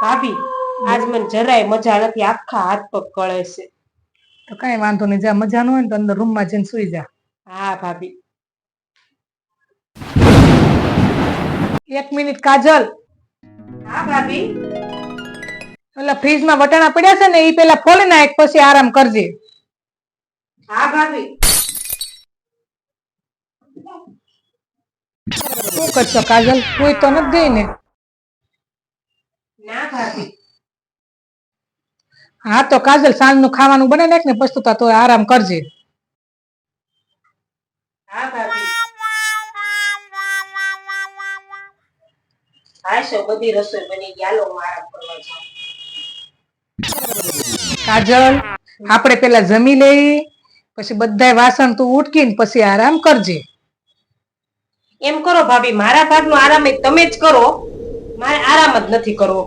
ભાભી આજ મને જરાય મજા નથી, આખા હાથ પગ કળે છે. તો કઈ વાંધો નહીં, જા મજા ન હોય ને તો અંદર રૂમમાં જઈને સુઈ જા. હા ભાભી. 1 મિનિટ કાજલ. હા ભાભી. ઓલા ફ્રીજમાં વટાણા પડ્યા છે ને એ પેલા ફોલી નાખ, પછી આરામ કરજે. હા ભાભી. શું કરશો કાજલ? કોઈ તો નથી ગઈ ને? ના ભાભી. હા તો કાજલ સાંજનું ખાવાનું બનાવી નાખ ને, પછી તો આરામ કરજે. હા ભાભી. હાશો બધી રસોઈ બની ગઈ, હાલો હું આરામ કરવા જાઉં. કાજલ આપણે પેલા જમી લઈ, પછી બધાય વાસણ તું ઉટકીને પછી આરામ કરજે. એમ કરો ભાભી, મારા ભાગનો આરામ તમે જ કરો, મારે આરામ જ નથી કરવો.